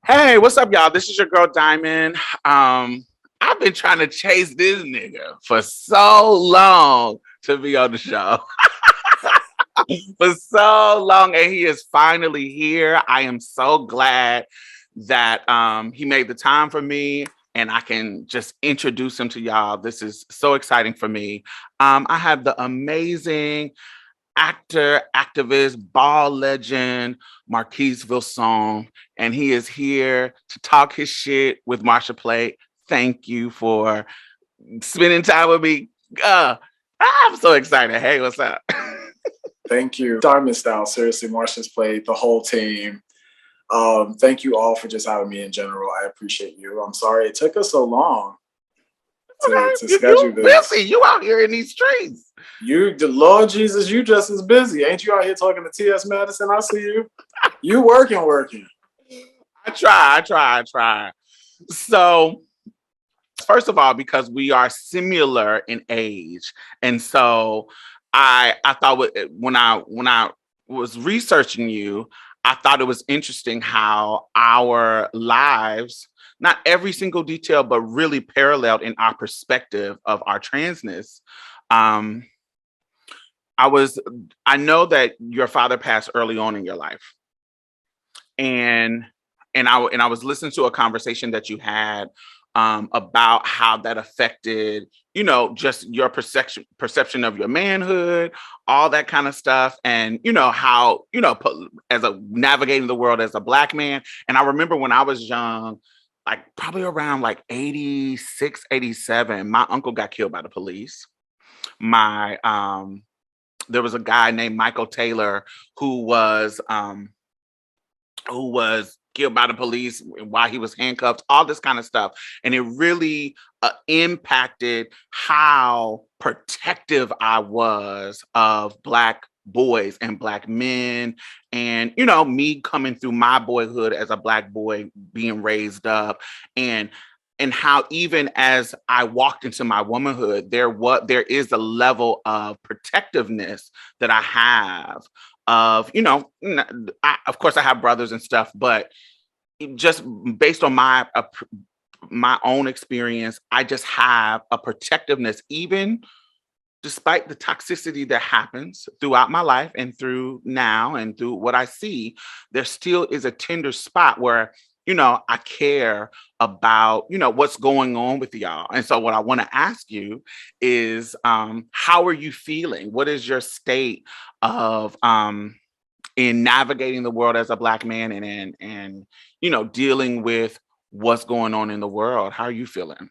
Hey, what's up, y'all? This is your girl Diamond. I've been trying to chase this nigga for so long to be on the show. For so long, and he is finally here. I am so glad that he made the time for me and I can just introduce him to y'all. This is so exciting for me. I have the amazing actor, activist, ball legend, Marquise Vilson, and he is here to talk his shit with Marsha Plate. Thank you for spending time with me. I'm so excited. Hey, what's up? Thank you. Diamond Stylz, seriously, Marsha's played, the whole team. Thank you all for just having me in general. I appreciate you. I'm sorry it took us so long Okay, to schedule you busy. this. You out here in these streets. The Lord Jesus, you just as busy. Ain't you out here talking to T.S. Madison? I see you. You working. I try. So, first of all, because we are similar in age, and so I thought when I was researching you, I thought it was interesting how our lives, not every single detail, but really paralleled in our perspective of our transness. Um, I was I know that your father passed early on in your life, and and I was listening to a conversation that you had about how that affected, just your perception of your manhood, all that kind of stuff, and how as a navigating the world as a Black man. And I remember when I was young, like probably around like 86, 87, my uncle got killed by the police. My There was a guy named Michael Taylor who was killed by the police while he was handcuffed, all this kind of stuff. And it really impacted how protective I was of Black boys and Black men. And, me coming through my boyhood as a Black boy being raised up, and how even as I walked into my womanhood, there is a level of protectiveness that I have of, of course I have brothers and stuff, but just based on my own experience, I just have a protectiveness, even despite the toxicity that happens throughout my life and through now and through what I see. There still is a tender spot where, I care about, what's going on with y'all. And so what I want to ask you is, how are you feeling? What is your state of in navigating the world as a Black man, and dealing with what's going on in the world? How are you feeling?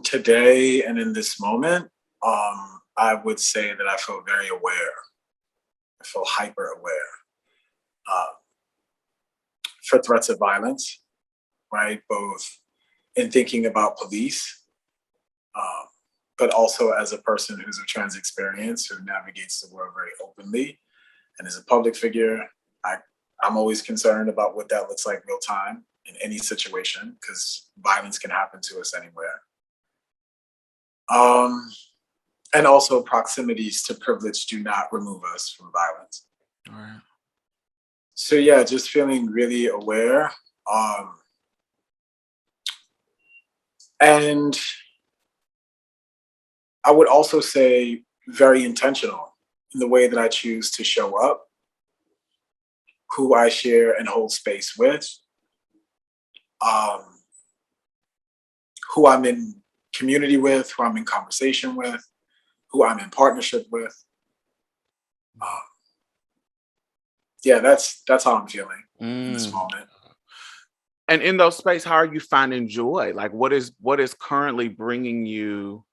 Today and in this moment, I would say that I feel very aware. I feel hyper aware for threats of violence, right? Both in thinking about police, um, but also as a person who's of trans experience who navigates the world very openly. And as a public figure, I, I'm always concerned about what that looks like real time in any situation because violence can happen to us anywhere. Um, and also proximities to privilege do not remove us from violence. All right. So yeah, just feeling really aware. Um, and I would also say very intentional in the way that I choose to show up, who I share and hold space with, um, who I'm in community with, who I'm in conversation with, who I'm in partnership with. Um, yeah, that's how I'm feeling in this Mm. moment. And in those space, how are you finding joy? Like, what is currently bringing you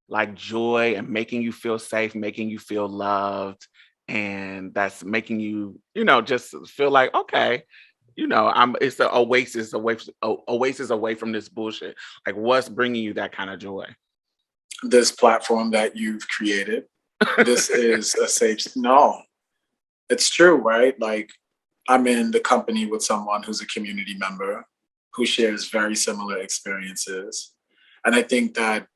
like joy and making you feel safe, making you feel loved, and that's making you, just feel like, okay, I'm it's an oasis away from this bullshit. Like, what's bringing you that kind of joy? This platform that you've created, this is a safe. No, it's true, right? Like I'm in the company with someone who's a community member who shares very similar experiences. And I think that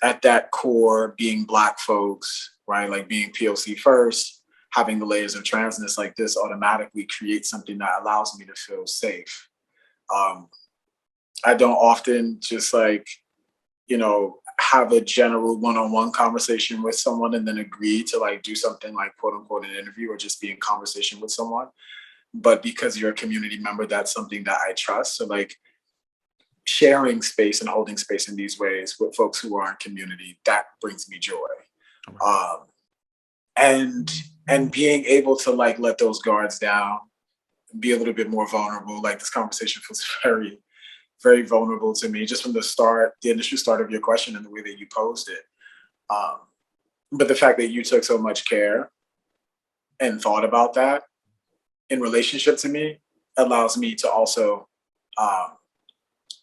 at that core, being Black folks, right, like being POC first, having the layers of transness like this automatically creates something that allows me to feel safe. I don't often just like, have a general one-on-one conversation with someone and then agree to like do something like quote unquote an interview or just be in conversation with someone. But because you're a community member, that's something that I trust. So like sharing space and holding space in these ways with folks who are in community, that brings me joy. Um, and being able to like let those guards down, be a little bit more vulnerable. Like this conversation feels very, very vulnerable to me just from the start, the initial start of your question and the way that you posed it. But the fact that you took so much care and thought about that in relationship to me allows me to also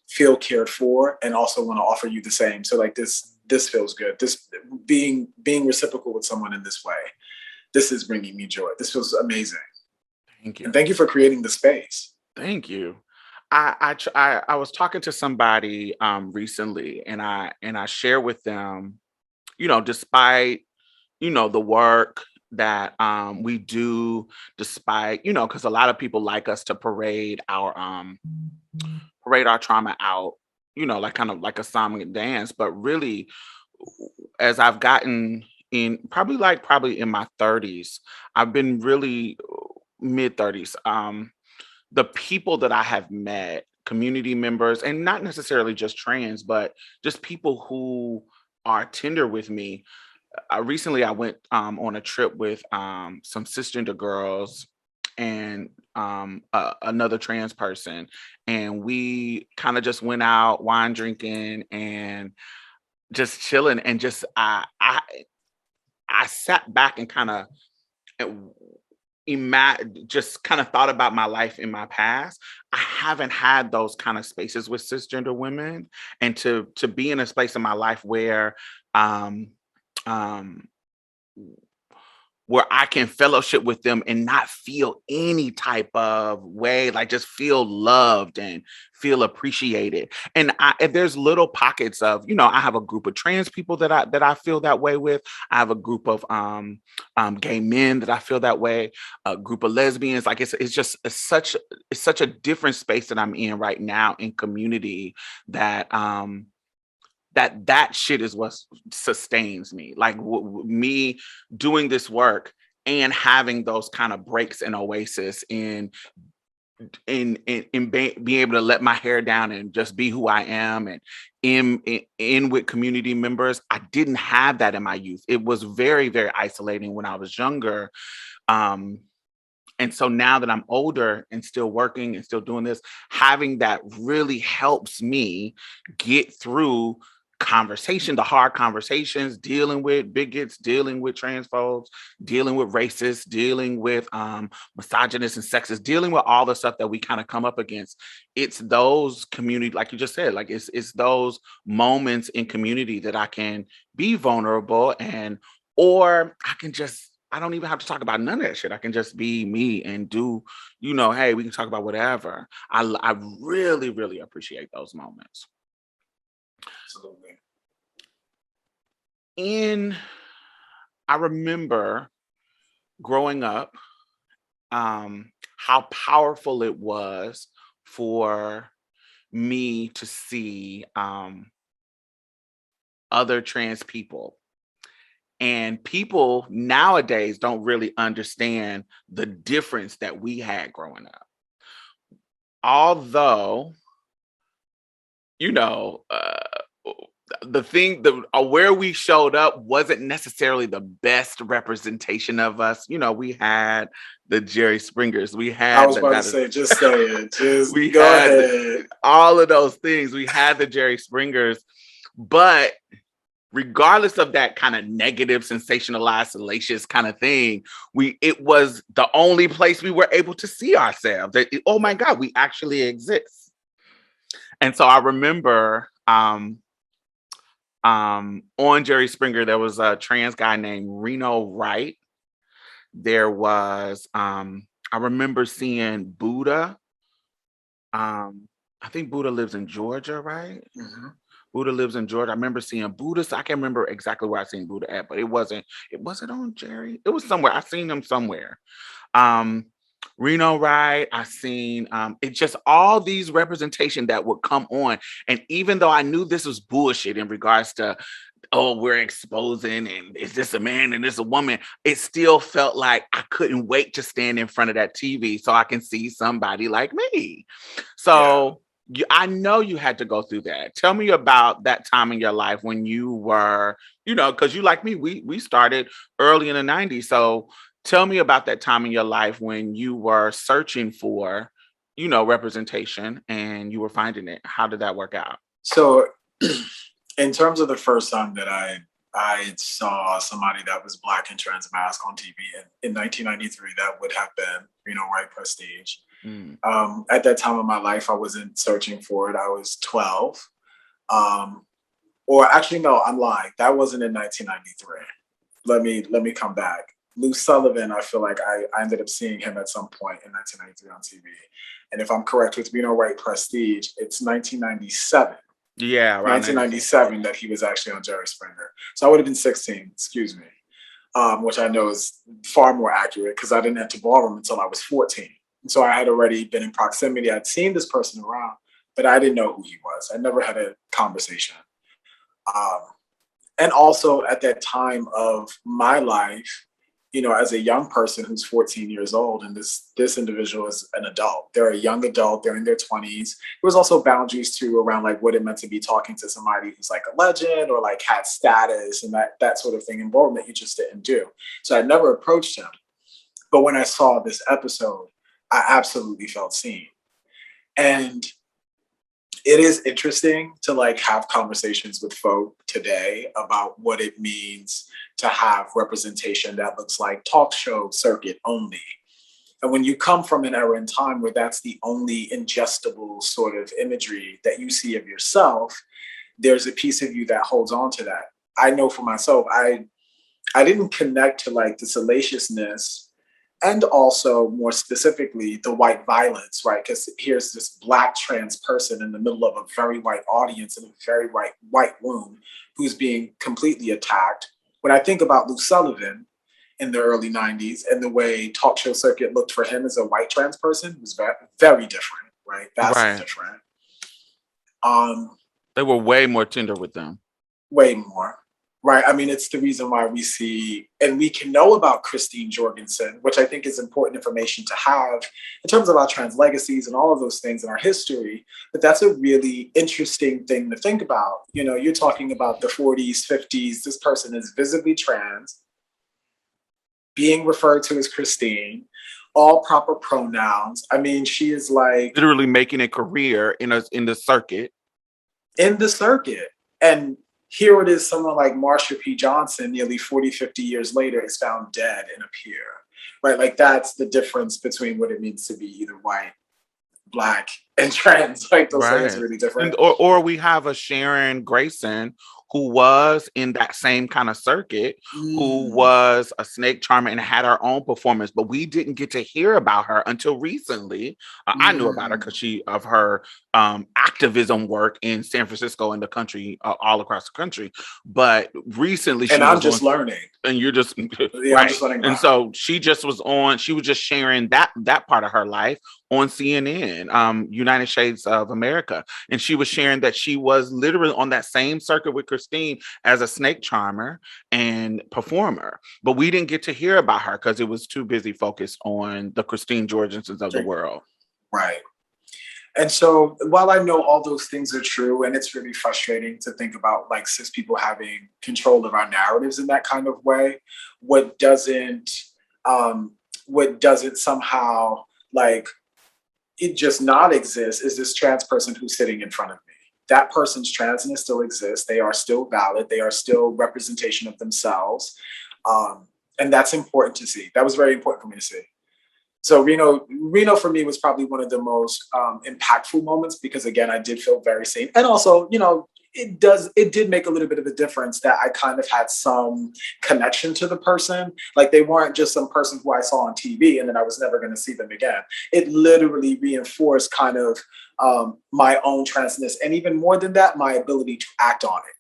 feel cared for and also want to offer you the same. So like this feels good. This being reciprocal with someone in this way, this is bringing me joy. This feels amazing. Thank you. And thank you for creating the space. Thank you. I was talking to somebody recently, and I share with them, despite the work that we do, despite because a lot of people like us to parade our trauma out, like kind of like a song dance, but really, as I've gotten in probably in my 30s, I've been really mid 30s. The people that I have met, community members, and not necessarily just trans, but just people who are tender with me. Recently, I went on a trip with some cisgender girls and another trans person, and we kind of just went out wine drinking and just chilling, and just I sat back and kind of just kind of thought about my life in my past. I haven't had those kind of spaces with cisgender women, and to be in a space in my life um, um, where I can fellowship with them and not feel any type of way, like just feel loved and feel appreciated. And there's little pockets of, I have a group of trans people that I feel that way with. I have a group of gay men that I feel that way. A group of lesbians. Like it's such a different space that I'm in right now in community that that shit is what sustains me. Like me doing this work and having those kind of breaks and oasis being able to let my hair down and just be who I am, and in with community members. I didn't have that in my youth. It was very, very isolating when I was younger. And so now that I'm older and still working and still doing this, having that really helps me get through the hard conversations, dealing with bigots, dealing with transphobes, dealing with racists, dealing with misogynists and sexists, dealing with all the stuff that we kind of come up against. It's those community, like you just said, like it's those moments in community that I can be vulnerable, or I don't even have to talk about none of that shit. I can just be me and do, hey, we can talk about whatever. I really, really appreciate those moments. Absolutely. I remember growing up, how powerful it was for me to see other trans people. And people nowadays don't really understand the difference that we had growing up. Although, where we showed up wasn't necessarily the best representation of us. We had the Jerry Springers. I was about to say, just say it. Just we go had ahead. all of those things. We had the Jerry Springers, but regardless of that kind of negative, sensationalized, salacious kind of thing, it was the only place we were able to see ourselves. Oh my God, we actually exist. And so I remember on Jerry Springer, there was a trans guy named Reno Wright. There was, I remember seeing Buddha. I think Buddha lives in Georgia, right? Mm-hmm. Buddha lives in Georgia. I remember seeing Buddha. So I can't remember exactly where I seen Buddha at, but it wasn't on Jerry. It was somewhere. I seen him somewhere. Reno Wright. I seen it's just all these representation that would come on. And even though I knew this was bullshit in regards to, oh, we're exposing and is this a man and this a woman, it still felt like I couldn't wait to stand in front of that TV so I can see somebody like me. So I know you had to go through that. Tell me about that time in your life when you were, because you like me, we started early in the 90s. So tell me about that time in your life when you were searching for, representation and you were finding it. How did that work out? So in terms of the first time that I saw somebody that was Black and trans mask on TV in 1993, that would have been, White Prestige. Mm. At that time of my life, I wasn't searching for it. I was 12. Or actually, no, I'm lying. That wasn't in 1993. Let me come back. Lou Sullivan, I feel like I ended up seeing him at some point in 1993 on TV. And if I'm correct with White Prestige, it's 1997. Yeah, right. 1997 that he was actually on Jerry Springer. So I would have been 16, excuse me, which I know is far more accurate because I didn't enter ballroom until I was 14. And so I had already been in proximity. I'd seen this person around, but I didn't know who he was. I never had a conversation. And also at that time of my life, as a young person who's 14 years old, and this individual is an adult. They're a young adult. They're in their 20s. There was also boundaries too around like what it meant to be talking to somebody who's like a legend or like had status and that sort of thing in ballroom that you just didn't do. So I never approached him. But when I saw this episode, I absolutely felt seen. And it is interesting to like have conversations with folk today about what it means to have representation that looks like talk show circuit only. And when you come from an era in time where that's the only ingestible sort of imagery that you see of yourself, there's a piece of you that holds on to that. I know for myself, I didn't connect to like the salaciousness and also more specifically the white violence, right? Because here's this Black trans person in the middle of a very white audience in a very white room who's being completely attacked. When I think about Lou Sullivan in the early 90s and the way talk show circuit looked for him as a white trans person was very, very different, right? Vastly different. They were way more tender with them. Way more. Right. I mean, it's the reason why we see and we can know about Christine Jorgensen, which I think is important information to have in terms of our trans legacies and all of those things in our history. But that's a really interesting thing to think about. You're talking about the 40s, 50s. This person is visibly trans, being referred to as Christine, all proper pronouns. I mean, she is like literally making a career in the circuit. In the circuit. And here it is, someone like Marsha P. Johnson, nearly 40, 50 years later, is found dead in a pier, right? Like that's the difference between what it means to be either white, Black, and trans. Like those things are really different. Or we have a Sharon Grayson who was in that same kind of circuit, who was a snake charmer and had her own performance, but we didn't get to hear about her until recently. I knew about her because of her activism work in San Francisco and the country, all across the country. But recently, I'm just learning, and you're just right. I'm just learning. And so she just was on. She was just sharing that part of her life on CNN, United Shades of America, and she was sharing that she was literally on that same circuit with Christine as a snake charmer and performer. But we didn't get to hear about her because it was too busy focused on the Christine Jorgensens of the world. Right. And so while I know all those things are true, and it's really frustrating to think about like cis people having control of our narratives in that kind of way, what doesn't somehow like it just not exist is this trans person who's sitting in front of me. That person's transness still exists. They are still valid. They are still representation of themselves. And that's important to see. That was very important for me to see. So Reno for me was probably one of the most impactful moments because again, I did feel very seen. And also, it did make a little bit of a difference that I kind of had some connection to the person. Like they weren't just some person who I saw on TV and then I was never going to see them again. It literally reinforced kind of my own transness. And even more than that, my ability to act on it.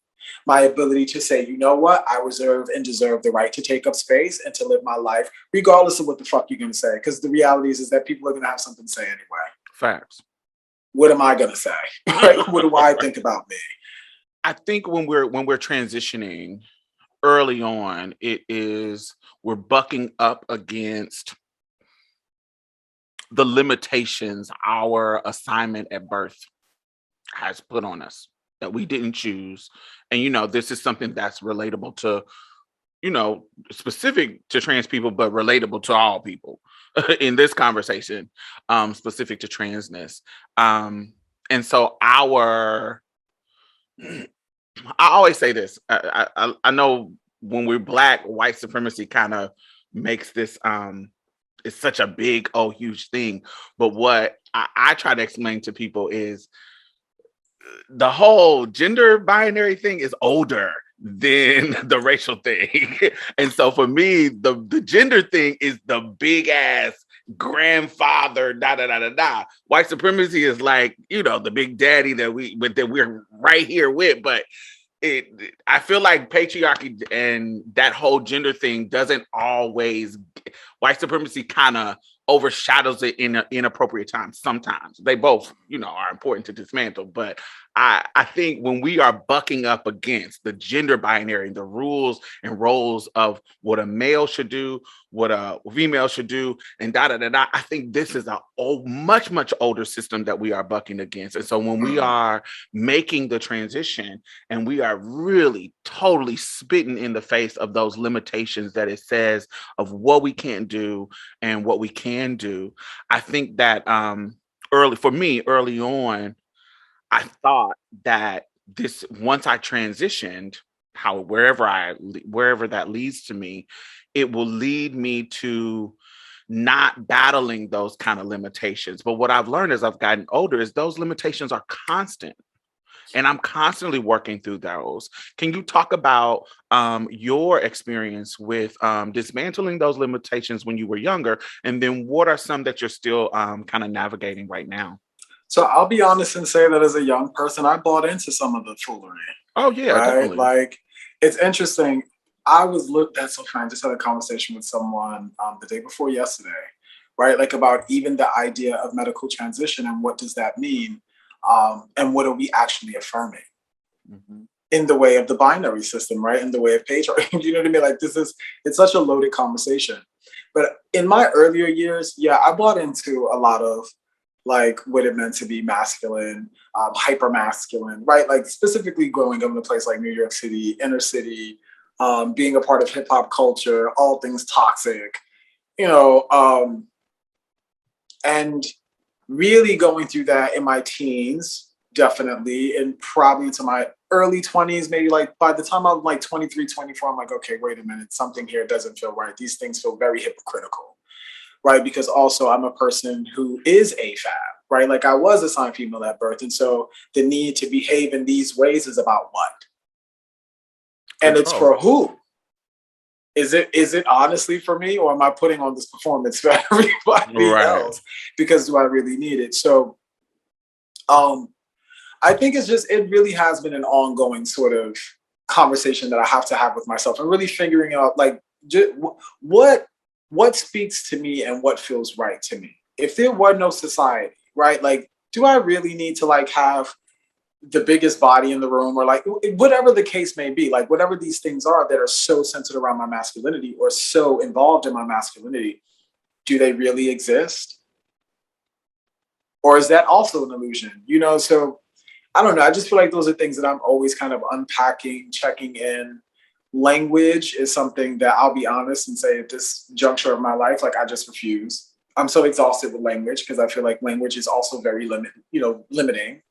My ability to say, you know what, I reserve and deserve the right to take up space and to live my life, regardless of what the fuck you're going to say. Because the reality is that people are going to have something to say anyway. Facts. What am I going to say? Right? What do I think about me? I think when we're transitioning early on, we're bucking up against the limitations our assignment at birth has put on us that we didn't choose. And this is something that's relatable to, specific to trans people, but relatable to all people in this conversation, specific to transness. And so I always say this. I know when we're Black, white supremacy kind of makes this it's such a big, huge thing. But what I try to explain to people is the whole gender binary thing is older than the racial thing. And so for me, the gender thing is the big ass grandfather, da da da da da. White supremacy is like, the big daddy that we're right here with. But I feel like patriarchy and that whole gender thing doesn't always, white supremacy kind of overshadows it in an inappropriate time. Sometimes they both, are important to dismantle. But I think when we are bucking up against the gender binary, the rules and roles of what a male should do, what a female should do, and da da da da, I think this is a much, much older system that we are bucking against. And so when we are making the transition and we are really totally spitting in the face of those limitations that it says of what we can't do and what we can do, I think that early on, I thought that once I transitioned, wherever that leads to me, it will lead me to not battling those kind of limitations. But what I've learned as I've gotten older is those limitations are constant. And I'm constantly working through those. Can you talk about your experience with dismantling those limitations when you were younger? And then what are some that you're still kind of navigating right now? So I'll be honest and say that as a young person, I bought into some of the foolery. Oh, yeah, right? definitely. Like, it's interesting. That's so funny. I just had a conversation with someone the day before yesterday, right? Like about even the idea of medical transition and what does that mean? And what are we actually affirming in the way of the binary system, right? In the way of patriarchy. You know what I mean? Like it's such a loaded conversation. But in my earlier years, yeah, I bought into a lot of like what it meant to be masculine, hyper masculine, right? Like specifically growing up in a place like New York City, inner city, being a part of hip hop culture, all things toxic, and really going through that in my teens, definitely, and probably into my early 20s, maybe like by the time I'm like 23, 24, I'm like, okay, wait a minute, something here doesn't feel right. These things feel very hypocritical. Right? Because also I'm a person who is AFAB, right? Like I was assigned female at birth. And so the need to behave in these ways is about what? And it's for who? Is it honestly for me, or am I putting on this performance for everybody else? Because do I really need it? So I think it really has been an ongoing sort of conversation that I have to have with myself and really figuring out like what speaks to me and what feels right to me. If there were no society, right? Like, do I really need to like have the biggest body in the room or like whatever the case may be, like whatever these things are that are so centered around my masculinity or so involved in my masculinity, do they really exist? Or is that also an illusion? So I don't know. I just feel like those are things that I'm always kind of unpacking, checking in. Language is something that I'll be honest and say at this juncture of my life, like I just refuse. I'm so exhausted with language because I feel like language is also very limiting.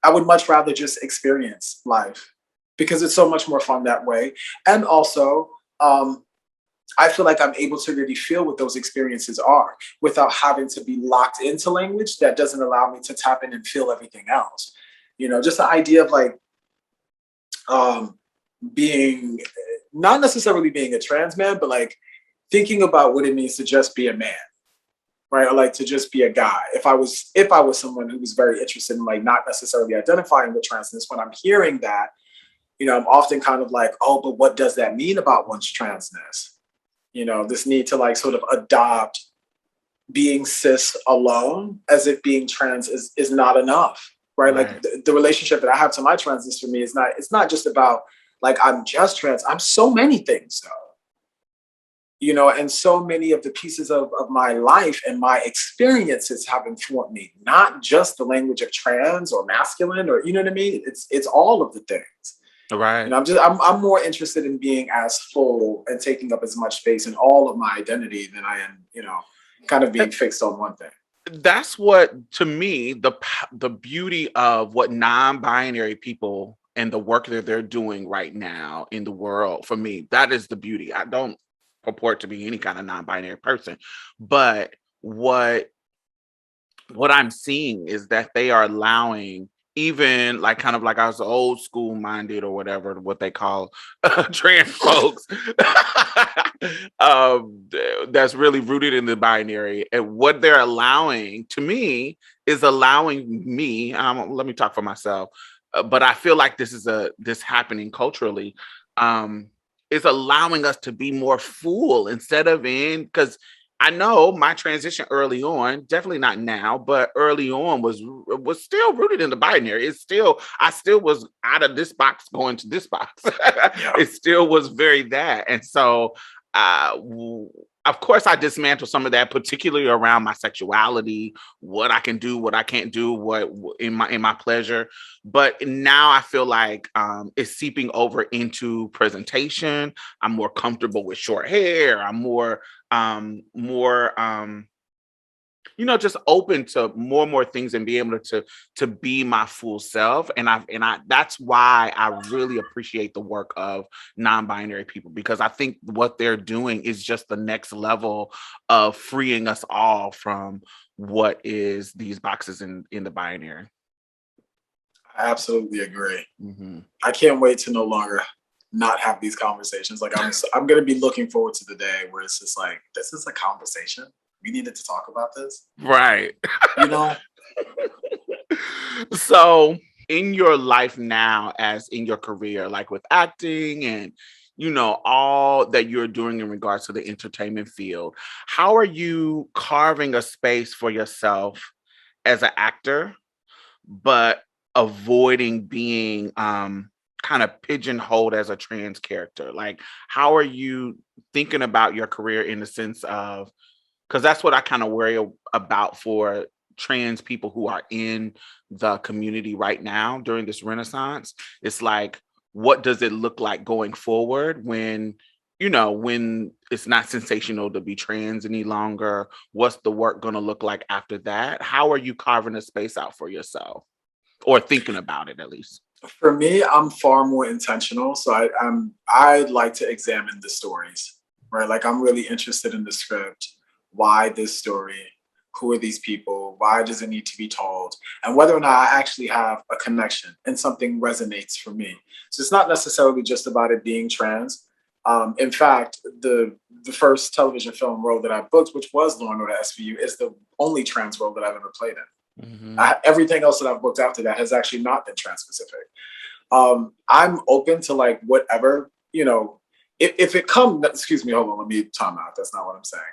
I would much rather just experience life because it's so much more fun that way. And also, I feel like I'm able to really feel what those experiences are without having to be locked into language that doesn't allow me to tap in and feel everything else. Just the idea of like, being not necessarily being a trans man, but like thinking about what it means to just be a man, right? Or like to just be a guy. If I was someone who was very interested in like not necessarily identifying with transness, when I'm hearing that, I'm often kind of like, oh, but what does that mean about one's transness? This need to like sort of adopt being cis alone as if being trans is not enough, right? Like Right. the relationship that I have to my transness for me it's not just about like I'm just trans. I'm so many things though. And so many of the pieces of my life and my experiences have informed me, not just the language of trans or masculine or you know what I mean? It's all of the things. Right. I'm more interested in being as full and taking up as much space in all of my identity than I am, kind of being fixed on one thing. That's what, to me, the beauty of what non-binary people and the work that they're doing right now in the world, for me, that is the beauty. I don't purport to be any kind of non-binary person, but what I'm seeing is that they are allowing, even like kind of like I was old school minded or whatever, what they call trans folks, that's really rooted in the binary. And what they're allowing to me is allowing me, let me talk for myself, but I feel like this happening culturally. Is allowing us to be more full instead of in, because I know my transition early on, definitely not now, but early on was still rooted in the binary. I still was out of this box going to this box. Yeah. It still was very that. And so of course I dismantle some of that, particularly around my sexuality, what I can do, what I can't do, what in my pleasure. But now I feel like it's seeping over into presentation. I'm more comfortable with short hair. I'm more just open to more things and be able to be my full self. And I that's why I really appreciate the work of non-binary people, because I think what they're doing is just the next level of freeing us all from what is these boxes in the binary. I absolutely agree. Mm-hmm. I can't wait to no longer not have these conversations. Like I'm going to be looking forward to the day where it's just like, this is a conversation. We needed to talk about this. Right. You know? So in your life now, as in your career, like with acting and all that you're doing in regards to the entertainment field, how are you carving a space for yourself as an actor, but avoiding being kind of pigeonholed as a trans character? Like, how are you thinking about your career in the sense of, because that's what I kind of worry about for trans people who are in the community right now during this renaissance. It's like, what does it look like going forward when it's not sensational to be trans any longer? What's the work going to look like after that? How are you carving a space out for yourself, or thinking about it at least? For me, I'm far more intentional. So I like to examine the stories, right? Like I'm really interested in the script. Why this story? Who are these people? Why does it need to be told? And whether or not I actually have a connection and something resonates for me. So it's not necessarily just about it being trans. In fact, the first television film role that I booked, which was Law and Order SVU, is the only trans role that I've ever played in. Mm-hmm. Everything else that I've booked after that has actually not been trans specific. I'm open to like whatever, if it comes, excuse me, hold on, let me time out. That's not what I'm saying.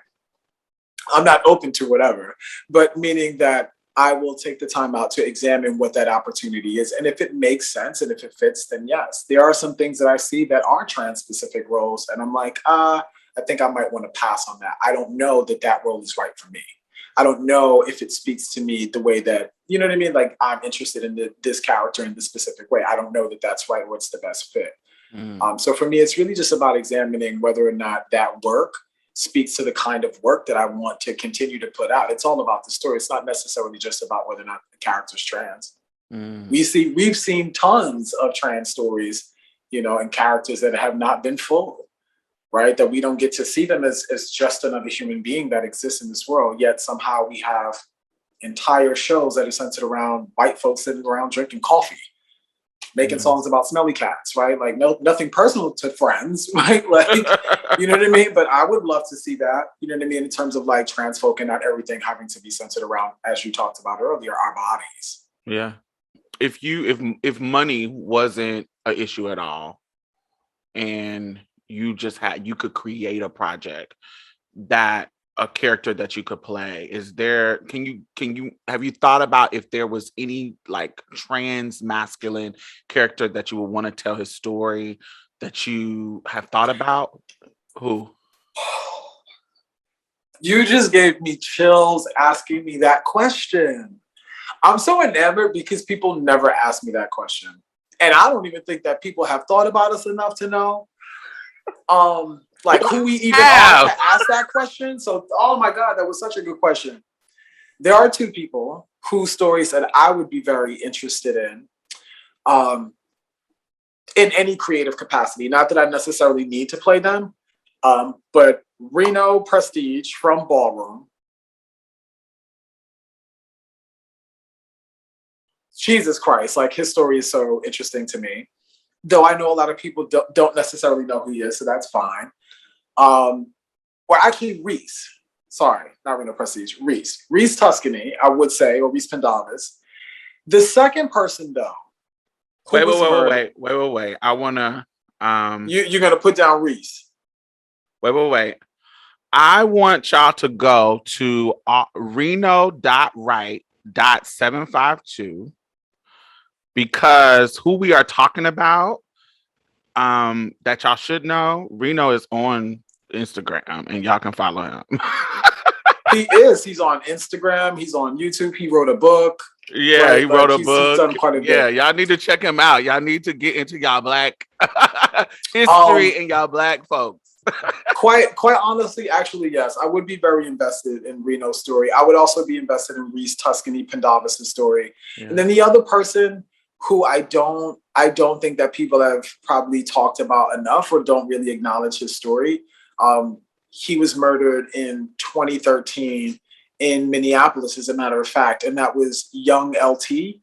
I'm not open to whatever, but meaning that I will take the time out to examine what that opportunity is. And if it makes sense and if it fits, then yes. There are some things that I see that are trans specific roles. And I'm like, I think I might want to pass on that. I don't know that role is right for me. I don't know if it speaks to me the way that, you know what I mean? Like I'm interested in this character in this specific way. I don't know that that's right or it's the best fit. So for me, it's really just about examining whether or not that work speaks to the kind of work that I want to continue to put out. It's all about the story. It's not necessarily just about whether or not the character's trans. We've seen tons of trans stories, and characters that have not been full, right? That we don't get to see them as just another human being that exists in this world. Yet somehow we have entire shows that are centered around white folks sitting around drinking coffee, making songs about smelly cats, right? Like nothing personal to friends, right? Like, you know what I mean? But I would love to see that, you know what I mean? In terms of like trans folk and not everything having to be centered around, as you talked about earlier, our bodies. Yeah. If money wasn't an issue at all, and you could create a project that a character that you could play, have you thought about if there was any like trans masculine character that you would want to tell his story that you have thought about? Who? You just gave me chills asking me that question. I'm so enamored because people never ask me that question. And I don't even think that people have thought about us enough to know like who we even are to ask that question. So, oh my God, that was such a good question. There are two people whose stories that I would be very interested in any creative capacity. Not that I necessarily need to play them, but Reno Prestige from Ballroom. Jesus Christ, like his story is so interesting to me. Though I know a lot of people don't necessarily know who he is, so that's fine. Or actually Reese. Sorry, not Reno Prestige. Reese Tuscany, I would say, or Reese Pendavis. The second person, though. Wait. I wanna You're gonna put down Reese. Wait. I want y'all to go to reno.right.752 because who we are talking about, that y'all should know, Reno is on Instagram and y'all can follow him. He is. He's on Instagram. He's on YouTube. He wrote a book. Yeah, right? He wrote a book. He's done quite a bit. Yeah, y'all need to check him out. Y'all need to get into y'all Black history and y'all Black folks. quite honestly, actually, yes, I would be very invested in Reno's story. I would also be invested in Reese Tuscany Pendavis' story. Yeah. And then the other person who I don't think that people have probably talked about enough or don't really acknowledge his story. He was murdered in 2013 in Minneapolis, as a matter of fact, and that was Young LT,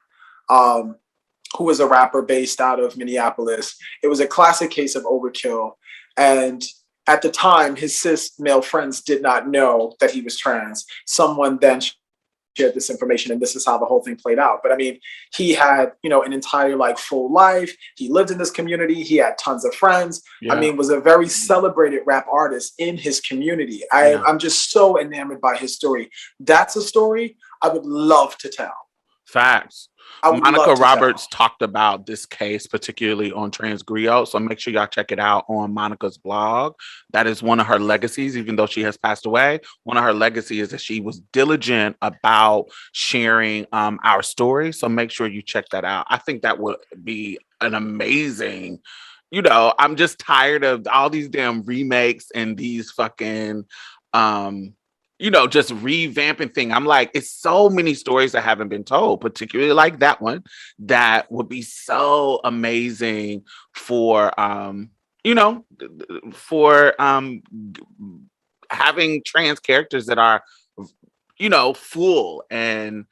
who was a rapper based out of Minneapolis. It was a classic case of overkill, and at the time, his cis male friends did not know that he was trans. Someone then shared this information, and this is how the whole thing played out. But I mean, he had, an entire like full life. He lived in this community. He had tons of friends. Yeah. I mean, was a very celebrated rap artist in his community. I'm just so enamored by his story. That's a story I would love to tell. Facts. Monica Roberts talked about this case, particularly on Trans Griot. So make sure y'all check it out on Monica's blog. That is one of her legacies, even though she has passed away. One of her legacies is that she was diligent about sharing our story. So make sure you check that out. I think that would be an amazing, I'm just tired of all these damn remakes and these fucking just revamping thing. I'm like, it's so many stories that haven't been told, particularly like that one, that would be so amazing for, having trans characters that are, full and,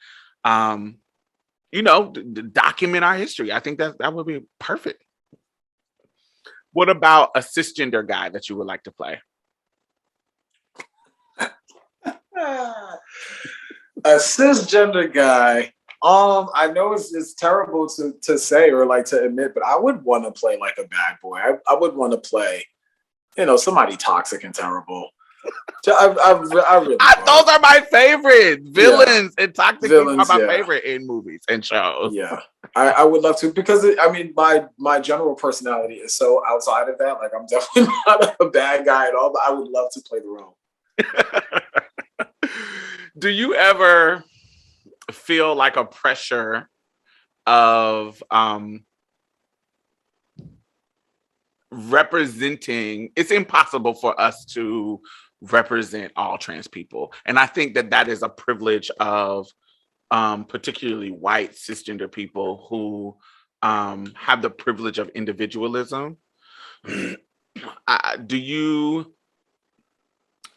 document our history. I think that would be perfect. What about a cisgender guy that you would like to play? A cisgender guy. I know it's terrible to say or like to admit, but I would want to play like a bad boy. I would want to play, somebody toxic and terrible. I really those are my favorite villains, and toxic are my favorite in movies and shows. Yeah, I would love to, because my general personality is so outside of that. Like, I'm definitely not a bad guy at all, but I would love to play the role. Do you ever feel like a pressure of representing? It's impossible for us to represent all trans people, and I think that is a privilege of particularly white cisgender people who have the privilege of individualism.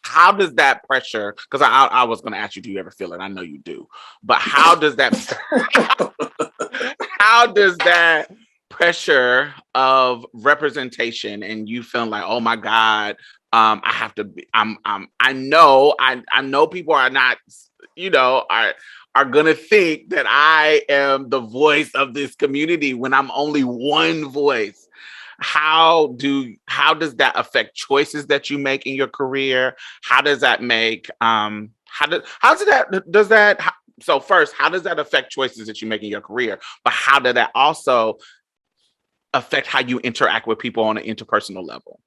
How does that pressure, because I was going to ask you, do you ever feel it? I know you do. But how does that pressure of representation and you feeling like, oh my God, I have to be, I know people are not, are are going to think that I am the voice of this community when I'm only one voice? How does that affect choices that you make in your career? How does that make so first, how does that affect choices that you make in your career? But how did that also affect how you interact with people on an interpersonal level?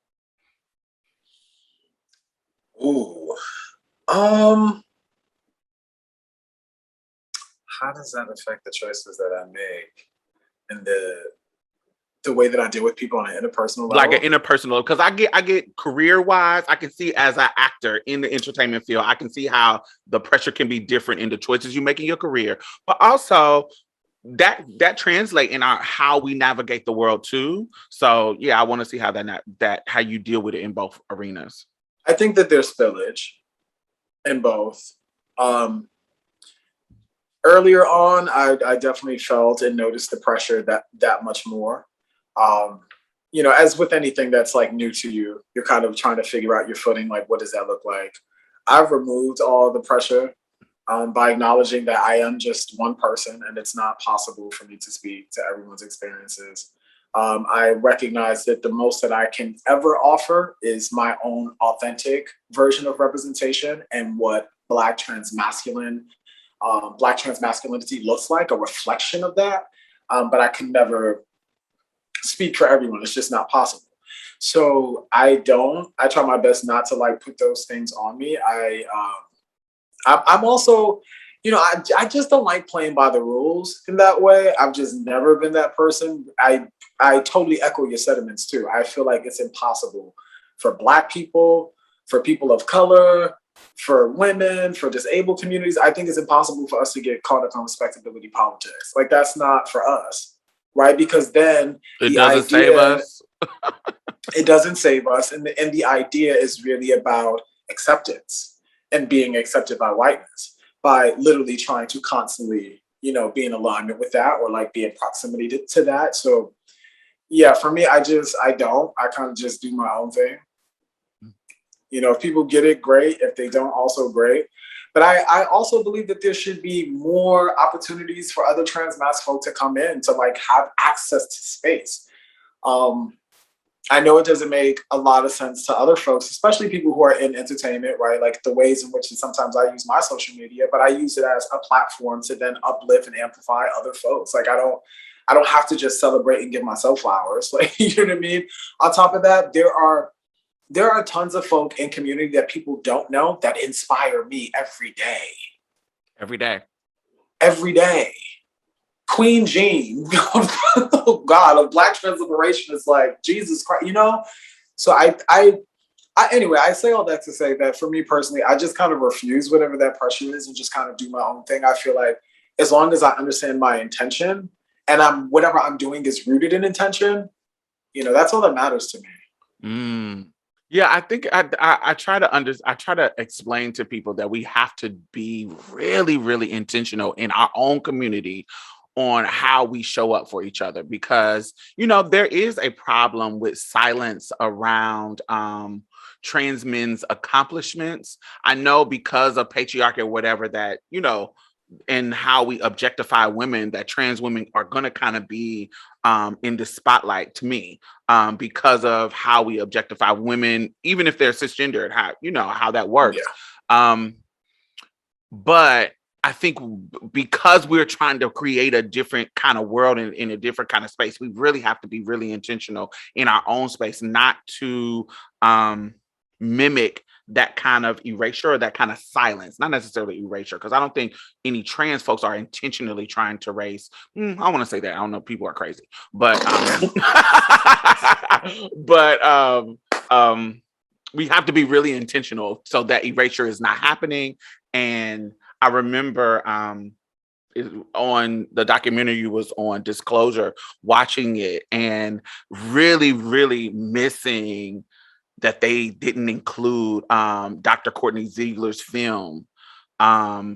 Ooh. How does that affect the choices that I make and the way that I deal with people on an interpersonal level? Like an interpersonal, because I get career wise, I can see as an actor in the entertainment field, I can see how the pressure can be different in the choices you make in your career, but also that translate in our how we navigate the world too. So yeah, I want to see how that how you deal with it in both arenas. I think that there's spillage in both. Earlier on, I definitely felt and noticed the pressure that much more. As with anything that's like new to you, you're kind of trying to figure out your footing. Like, what does that look like? I've removed all the pressure by acknowledging that I am just one person and it's not possible for me to speak to everyone's experiences. I recognize that the most that I can ever offer is my own authentic version of representation and what Black transmasculinity looks like, a reflection of that. But I can never speak for everyone. It's just not possible. So I try my best not to like put those things on me. I'm also, I just don't like playing by the rules in that way. I've just never been that person. I totally echo your sentiments too. I feel like it's impossible for Black people, for people of color, for women, for disabled communities. I think it's impossible for us to get caught up on respectability politics. Like, that's not for us, right? Because then it doesn't save us. It doesn't save us. And the idea is really about acceptance and being accepted by whiteness, by literally trying to constantly, be in alignment with that or like be in proximity to that. So yeah, for me, I kind of just do my own thing. If people get it, great. If they don't, also great. But I also believe that there should be more opportunities for other trans mass folk to come in to like have access to space. I know it doesn't make a lot of sense to other folks, especially people who are in entertainment, right? Like the ways in which sometimes I use my social media, but I use it as a platform to then uplift and amplify other folks. Like I don't have to just celebrate and give myself flowers. Like, you know what I mean? On top of that, there are tons of folk in community that people don't know that inspire me every day. Every day. Every day. Queen Jean, oh God, of Black trans liberation is like, Jesus Christ, So anyway, I say all that to say that for me personally, I just kind of refuse whatever that pressure is and just kind of do my own thing. I feel like as long as I understand my intention and whatever I'm doing is rooted in intention, that's all that matters to me. Yeah, I think I try to explain to people that we have to be really, really intentional in our own community on how we show up for each other, because there is a problem with silence around trans men's accomplishments. I know because of patriarchy or whatever that and how we objectify women, that trans women are going to kind of be in the spotlight to me because of how we objectify women, even if they're cisgendered, how that works. Yeah. But I think because we're trying to create a different kind of world in a different kind of space, we really have to be really intentional in our own space, not to mimic that kind of erasure or that kind of silence, not necessarily erasure, because I don't think any trans folks are intentionally trying to erase. I want to say that. I don't know. People are crazy, but we have to be really intentional so that erasure is not happening. And I remember on the documentary was on Disclosure, watching it and really, really missing that they didn't include Dr. Courtney Ziegler's film,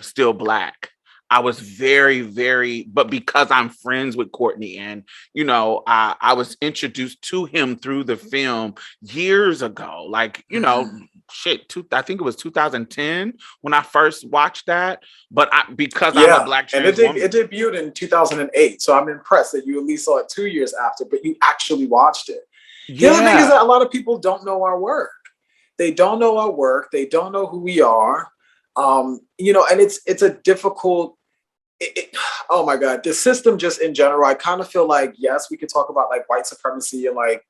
Still Black. I was very, very, but because I'm friends with Courtney and, I was introduced to him through the film years ago, like, I think it was 2010 when I first watched that. But because I'm a Yeah, Black and trans woman. it debuted in 2008. So I'm impressed that you at least saw it 2 years after, but you actually watched it. The other thing is that a lot of people don't know our work. They don't know our work. They don't know who we are. You know, and it's a difficult. Oh my God, the system just in general. I kind of feel like, yes, we could talk about like white supremacy and like,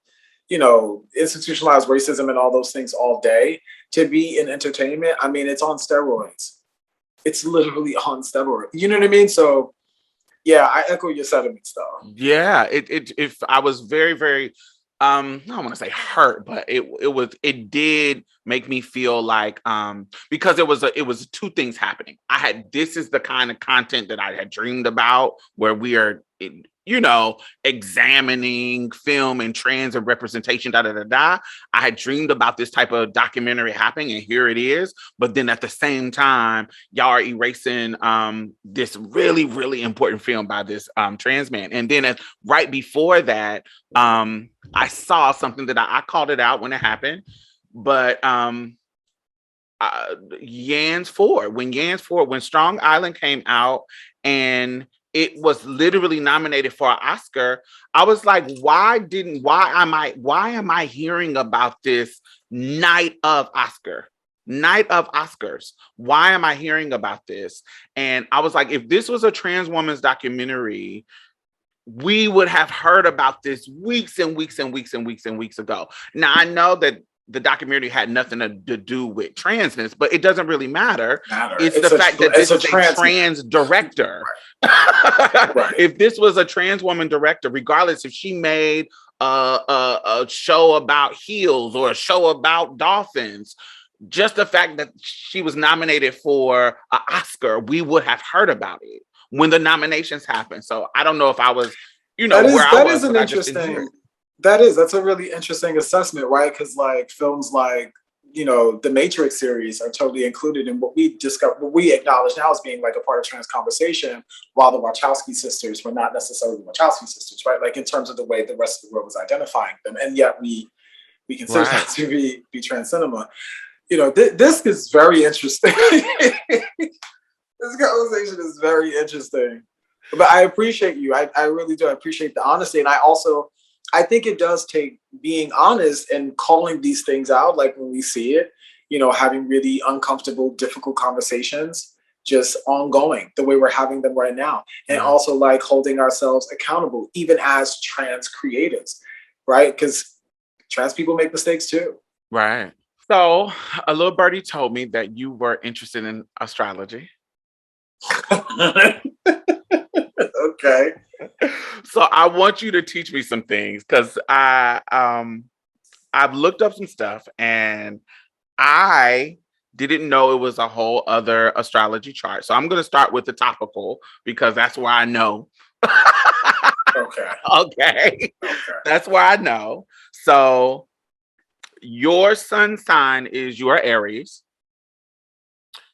you know, institutionalized racism and all those things all day. To be in entertainment, I mean, it's on steroids. It's literally on steroids. You know what I mean? So yeah, I echo your sentiments though. Yeah, if I was very, very I don't want to say hurt, but it did make me feel like because it was two things happening. This is the kind of content that I had dreamed about, where we are, you know, examining film and trans and representation, da da da da. I had dreamed about this type of documentary happening, and here it is. But then at the same time, y'all are erasing this really, really important film by this trans man. And then right before that, I saw something that I called it out when it happened, but when Strong Island came out and it was literally nominated for an Oscar, I was like, why am I hearing about this night of Oscars? Why am I hearing about this? And I was like, if this was a trans woman's documentary, we would have heard about this weeks and weeks and weeks and weeks and weeks ago. Now, I know that the documentary had nothing to do with transness, but it doesn't really matter. It's the fact that this is a trans director. Right. If this was a trans woman director, regardless if she made a show about heels or a show about dolphins, just the fact that she was nominated for an Oscar, we would have heard about it when the nominations happened. So I don't know if I was, you know, that's a really interesting assessment, right? Because like films like, you know, the Matrix series are totally included in what we acknowledge now as being like a part of trans conversation, while the Wachowski sisters were not necessarily the Wachowski sisters, right? Like in terms of the way the rest of the world was identifying them, and yet we consider that to be trans cinema. You know, this is very interesting. This conversation is very interesting, but I appreciate you. I really do. I appreciate the honesty. And I think it does take being honest and calling these things out. Like when we see it, you know, having really uncomfortable, difficult conversations, just ongoing the way we're having them right now. And also like holding ourselves accountable, even as trans creatives, right? Because trans people make mistakes too. Right. So a little birdie told me that you were interested in astrology. Okay. So I want you to teach me some things, because I've looked up some stuff and I didn't know it was a whole other astrology chart. So I'm going to start with the topical because that's where I know. Okay. That's where I know. So your sun sign is your Aries.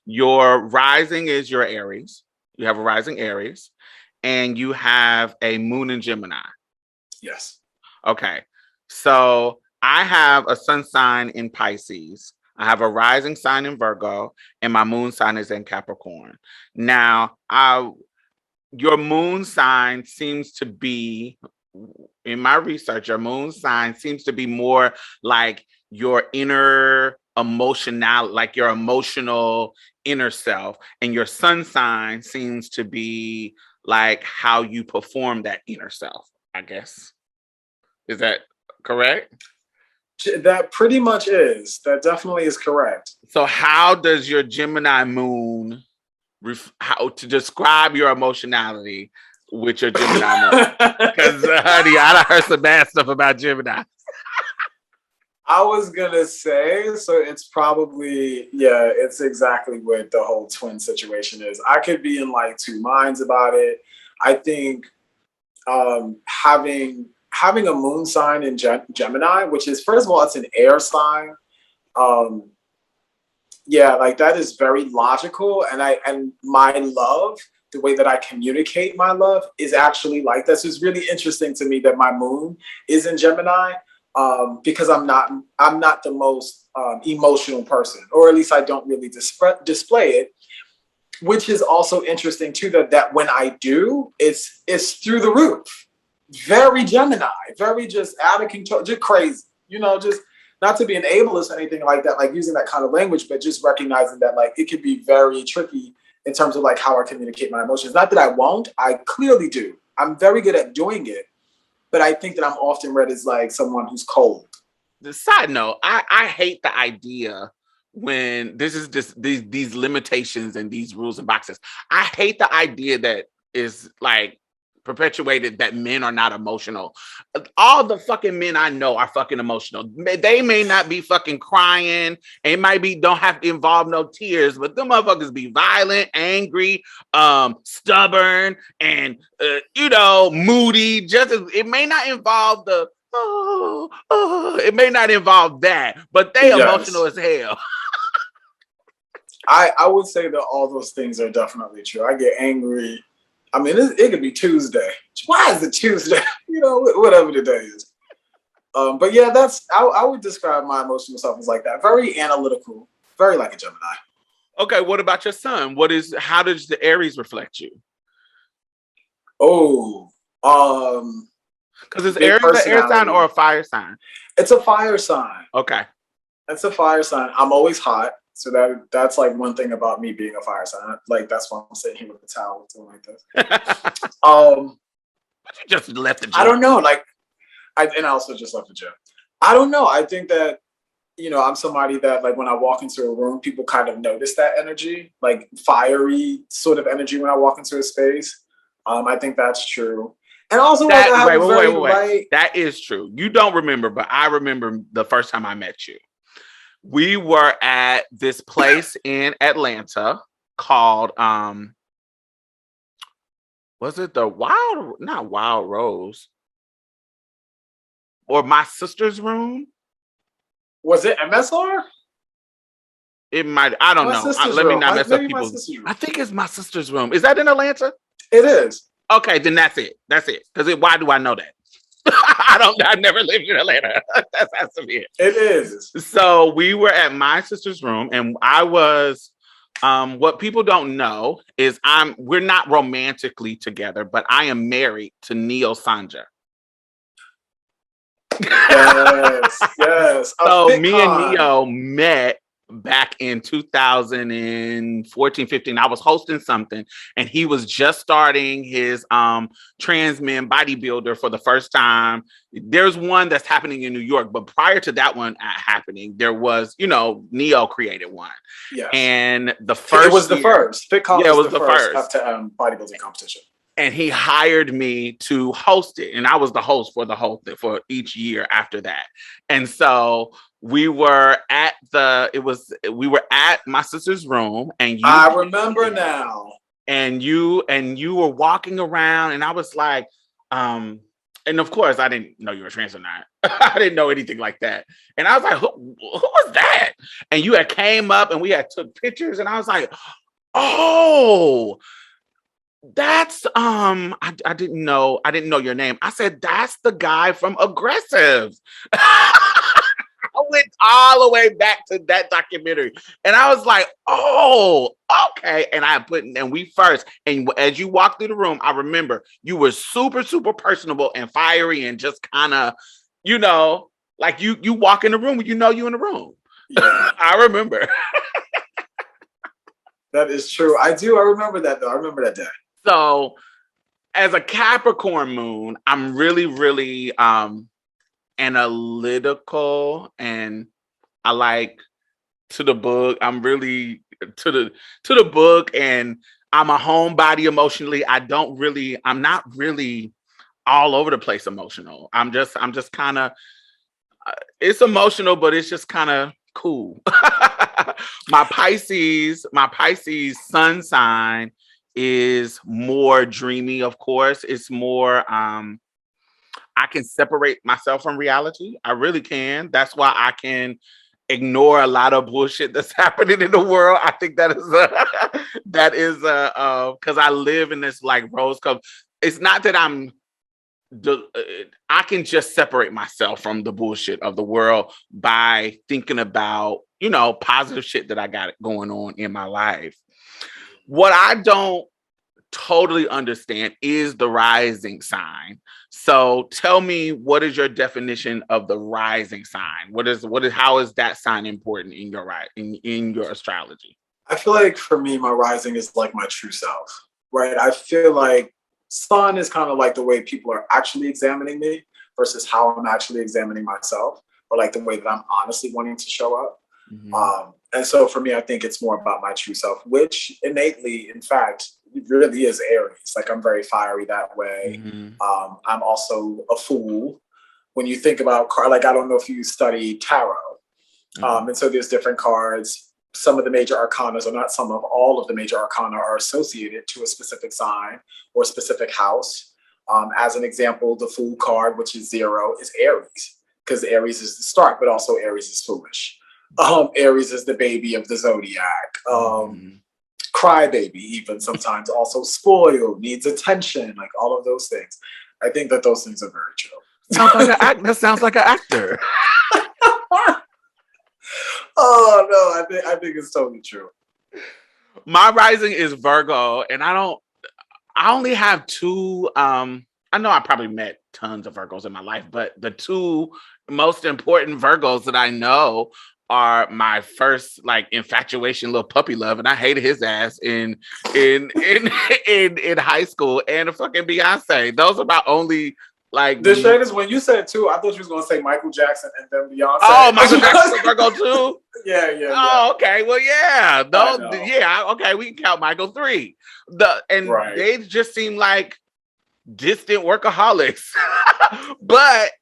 Your rising is your Aries. You have a rising Aries, and you have a moon in Gemini. Yes. Okay. So I have a sun sign in Pisces. I have a rising sign in Virgo, and my moon sign is in Capricorn. Now, your moon sign seems to be, in my research, your moon sign seems to be more like your inner emotional, like your emotional inner self, and your sun sign seems to be like how you perform that inner self, I guess. Is that correct? That pretty much is. That definitely is correct. So how does your Gemini moon, how to describe your emotionality with your Gemini moon? Because honey, I heard some bad stuff about Gemini. I was gonna say, so it's probably, it's exactly what the whole twin situation is. I could be in like two minds about it. I think having a moon sign in Gemini, which is, first of all, it's an air sign. Like that is very logical, and my love, the way that I communicate my love is actually like that. So it's really interesting to me that my moon is in Gemini. because I'm not the most emotional person, or at least I don't really display it. Which is also interesting too. That when I do, it's through the roof. Very Gemini, very just out of control, just crazy. Just not to be an ableist or anything like that, like using that kind of language, but just recognizing that like it can be very tricky in terms of like how I communicate my emotions. Not that I won't, I clearly do. I'm very good at doing it, but I think that I'm often read as like someone who's cold. The side note, I hate the idea when this is just these limitations and these rules and boxes. I hate the idea that is like perpetuated that men are not emotional. All the fucking men I know are fucking emotional. They may not be fucking crying. It might be don't have to involve no tears, but them motherfuckers be violent, angry, stubborn, and moody. Just as, it may not involve the it may not involve that, but they emotional as hell. I would say that all those things are definitely true. I get angry. I mean, it could be Tuesday. Why is it Tuesday? Whatever the day is. But yeah, I would describe my emotional self as like that. Very analytical, very like a Gemini. Okay, what about your sun? How does the Aries reflect you? Oh, because is Aries an air sign or a fire sign? It's a fire sign. Okay. It's a fire sign. I'm always hot. So that's like one thing about me being a fire sign. Like that's why I'm sitting here with a towel doing like this. But you just left the gym. I don't know. And I also just left the gym. I don't know. I think that I'm somebody that like when I walk into a room, people kind of notice that energy, like fiery sort of energy when I walk into a space. I think that's true. And also, wait. That is true. You don't remember, but I remember the first time I met you. We were at this place in Atlanta called was it the not Wild Rose or My Sister's Room? Was it MSR? It might. I don't know. Let me not mess up people. I think it's My Sister's Room. Is that in Atlanta? It is. Okay, then that's it. Because why do I know that? I've never lived in Atlanta. That has to be it. It is. So we were at My Sister's Room, and I was. What people don't know is we're not romantically together, but I am married to Neo Sanja. Yes. So me and Neo met back in 2014, 15. I was hosting something and he was just starting his trans men bodybuilder for the first time. There's one that's happening in New York, but prior to that one happening, there was, Neo created one. Yes. And it was the first. FitCon was the first after bodybuilding competition. And he hired me to host it. And I was the host for each year after that. And so we were at My Sister's Room, and I remember now. And you were walking around, and I was like, and of course I didn't know you were trans or not. I didn't know anything like that. And I was like, who was that? And you had came up and we had took pictures, and I was like, oh, that's I didn't know your name. I said, that's the guy from Aggressive. I went all the way back to that documentary, and I was like, oh, okay. And and as you walked through the room, I remember you were super, super personable and fiery and just kind of, like you walk in the room, you in the room. Yeah. I remember. That is true. I do. I remember that though. I remember that day. So as a Capricorn moon, I'm really, really analytical, and I like to the book. I'm really to the book, and I'm a homebody emotionally. I'm not really all over the place emotional. I'm just kind of it's emotional, but it's just kind of cool. My Pisces sun sign is more dreamy, of course. It's more I can separate myself from reality. I really can. That's why I can ignore a lot of bullshit that's happening in the world. I think that is because I live in this like rose cup. It's not that I'm I can just separate myself from the bullshit of the world by thinking about, positive shit that I got going on in my life. What I don't totally understand is the rising sign. So tell me, what is your definition of the rising sign? How is that sign important in your in your astrology? I feel like for me, my rising is like my true self, right? I feel like sun is kind of like the way people are actually examining me versus how I'm actually examining myself, or like the way that I'm honestly wanting to show up. And so for me, I think it's more about my true self, which innately, in fact, really is Aries. Like I'm very fiery that way. I'm also a fool. When you think about like, I don't know if you study tarot. And so there's different cards. Some of the major arcana, or not some of, all of the major arcana are associated to a specific sign or specific house. As an example, the Fool card, which is 0, is Aries, because Aries is the start, but also Aries is foolish. Aries is the baby of the zodiac. Crybaby, even sometimes, also spoiled, needs attention, like all of those things. I think that those things are very true. That sounds like an actor. Oh no, I think it's totally true. My rising is Virgo, and I only have 2. I know I probably met tons of Virgos in my life, but the 2 most important Virgos that I know are my first like infatuation, little puppy love, and I hated his ass in high school, and the fucking Beyonce. Those are my only. Like the shade is when you said 2, I thought you was gonna say Michael Jackson and then Beyonce. Oh, Michael Jackson Virgo too. Yeah. Oh, okay. Well, yeah. Okay. We can count Michael 3. They just seem like distant workaholics. but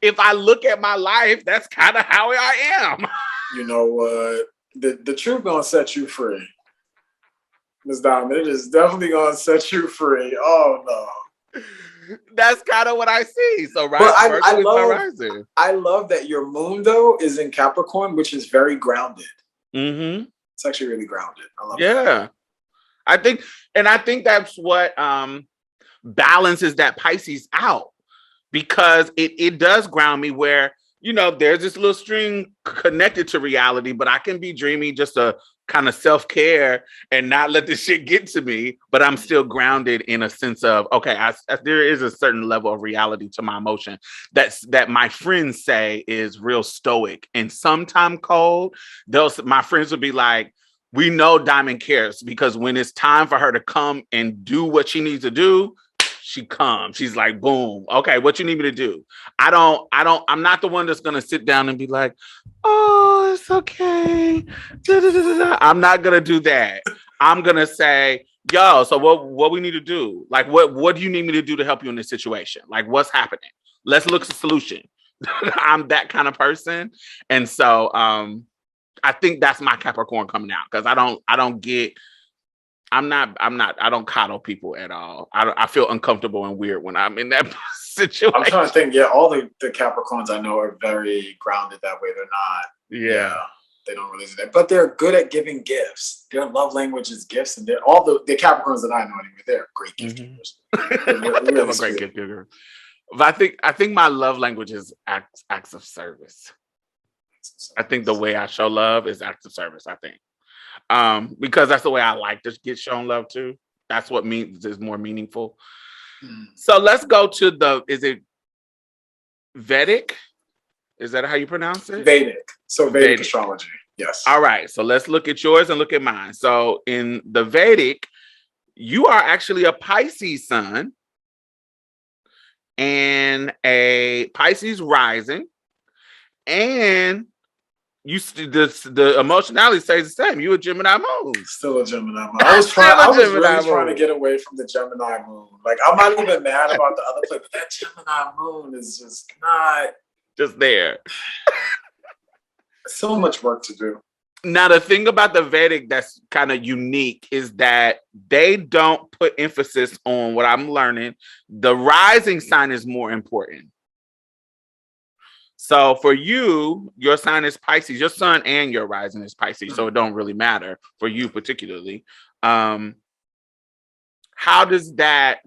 if I look at my life, that's kind of how I am. You know what? The truth gonna set you free, Ms. Diamond. It is definitely gonna set you free. Oh no. That's kind of what I see. So I love that your moon though is in Capricorn, which is very grounded. It's actually really grounded. I love that. I think that's what balances that Pisces out, because it does ground me where, there's this little string connected to reality, but I can be dreamy just a kind of self-care and not let this shit get to me, but I'm still grounded in a sense of, okay, there is a certain level of reality to my emotion that my friends say is real stoic and sometimes cold. My friends would be like, we know Diamond cares, because when it's time for her to come and do what she needs to do, she comes. She's like, boom. Okay, what you need me to do? I'm not the one that's going to sit down and be like, oh, it's okay. I'm not going to do that. I'm going to say, yo, so what we need to do? Like, what do you need me to do to help you in this situation? Like, what's happening? Let's look at the solution. I'm that kind of person. And so I think that's my Capricorn coming out, because I don't coddle people at all. I feel uncomfortable and weird when I'm in that situation. I'm trying to think. Yeah, all the Capricorns I know are very grounded that way. They're not. Yeah. They don't really do that. But they're good at giving gifts. Their love language is gifts. And they're all the Capricorns that I know anyway, they're great gift givers. Really I'm a great gift giver. But I think my love language is acts of service. I think the way I show love is acts of service, I think. Because that's the way I like to get shown love too. That's what is more meaningful. So let's go to is it Vedic? Is that how you pronounce it? Vedic. So Vedic astrology. Yes. All right. So let's look at yours and look at mine. So in the Vedic, you are actually a Pisces sun and a Pisces rising, and the emotionality stays the same. You a Gemini moon. Still a Gemini moon. I was really trying to get away from the Gemini moon. Like, I'm not even mad about the other place, but that Gemini moon is just not just there. So much work to do. Now, the thing about the Vedic that's kind of unique is that they don't put emphasis on what I'm learning. The rising sign is more important. So for you, your sign is Pisces. Your sun and your rising is Pisces, so it don't really matter for you particularly. How does that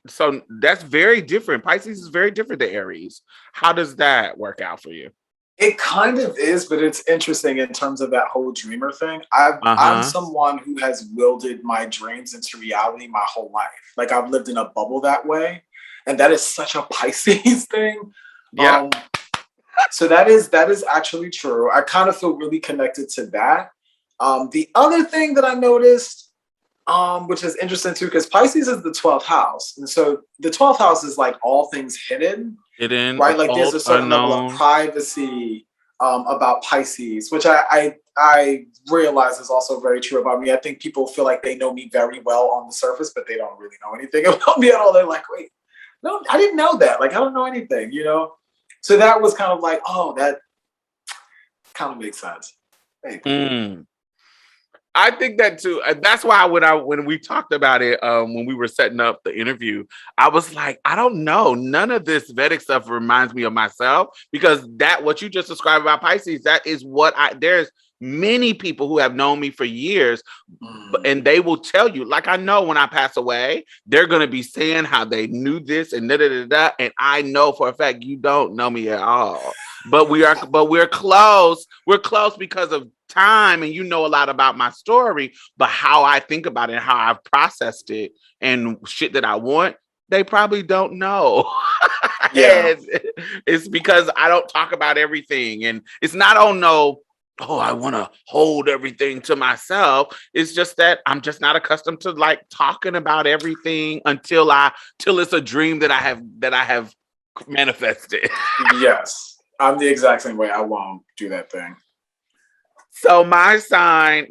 So that's very different. Pisces is very different than Aries. How does that work out for you? It kind of is, but it's interesting in terms of that whole dreamer thing. I'm Uh-huh. someone who has wielded my dreams into reality my whole life. Like I've lived in a bubble that way, and that is such a Pisces thing. Yeah. Um, so that is actually true. I kind of feel really connected to that. The other thing that I noticed, which is interesting too, because Pisces is the 12th house, and so the 12th house is like all things hidden, Hidden, right? Like there's a occult, certain level of unknown. privacy about Pisces, which I realize is also very true about me. I think people feel like they know me very well on the surface, but they don't really know anything about me at all. They're like, wait, no, I didn't know that. Like I don't know anything, you know? So that was kind of like, oh, that kind of makes sense. Maybe. Mm. I think that too. That's why when we talked about it, when we were setting up the interview, I was like, I don't know. None of this Vedic stuff reminds me of myself because that what you just described about Pisces, that is what there's many people who have known me for years, and they will tell you, like I know when I pass away, they're gonna be saying how they knew this and da da da da, and I know for a fact you don't know me at all. But we're close. We're close because of time, and you know a lot about my story, but how I think about it and how I've processed it and shit that I want, they probably don't know. Yeah. And it's because I don't talk about everything. And it's not on no, oh, I want to hold everything to myself. It's just that I'm just not accustomed to like talking about everything till it's a dream that I have manifested. Yes. I'm the exact same way. I won't do that thing. So my sun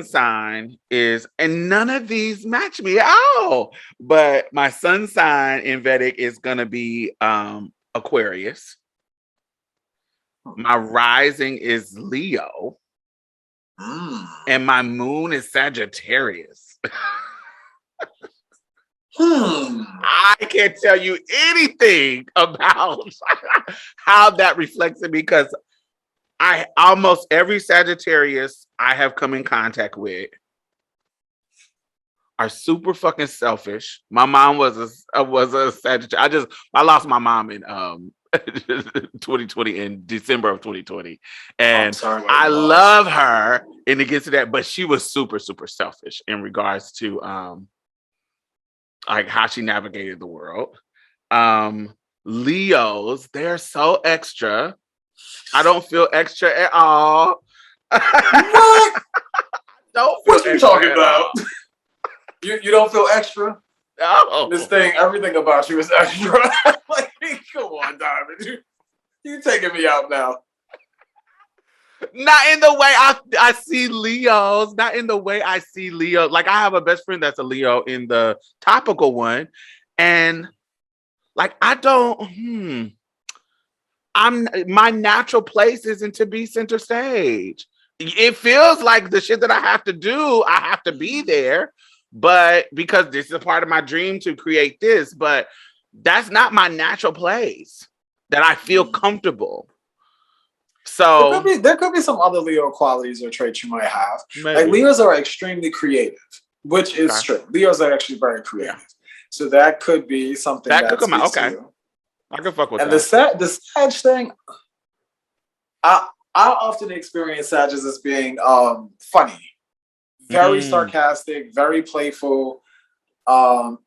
sign is, and none of these match me at all. But my sun sign in Vedic is gonna be Aquarius. My rising is Leo, Mm. and my moon is Sagittarius. Hmm. I can't tell you anything about how that reflects in me because I almost every Sagittarius I have come in contact with are super fucking selfish. My mom was a Sagittarius. I lost my mom in 2020 in December of 2020, Oh, I'm and sorry about I your loss. love her. And it gets to that, but she was super super selfish in regards to like how she navigated the world. Um, Leos, they're so extra. I don't feel extra at all. What? Don't feel What you extra talking at about? all. You don't feel extra? This No. thing, everything about you is extra. Like, come on, Diamond. You taking me out now. Not in the way I see Leos. Not in the way I see Leo. Like I have a best friend that's a Leo in the topical one, and like I don't. I'm my natural place isn't to be center stage. It feels like the shit that I have to do, I have to be there, but because this is a part of my dream to create this, but that's not my natural place that I feel comfortable. So There could be some other Leo qualities or traits you might have. Like maybe. Leos are extremely creative, which is Okay. true. Leos are actually very Yeah. creative. So that could be something That could that come out. speaks to Okay. you. I can fuck with And that. the Sag thing, I often experience Sages as being funny, very Mm. sarcastic, very playful.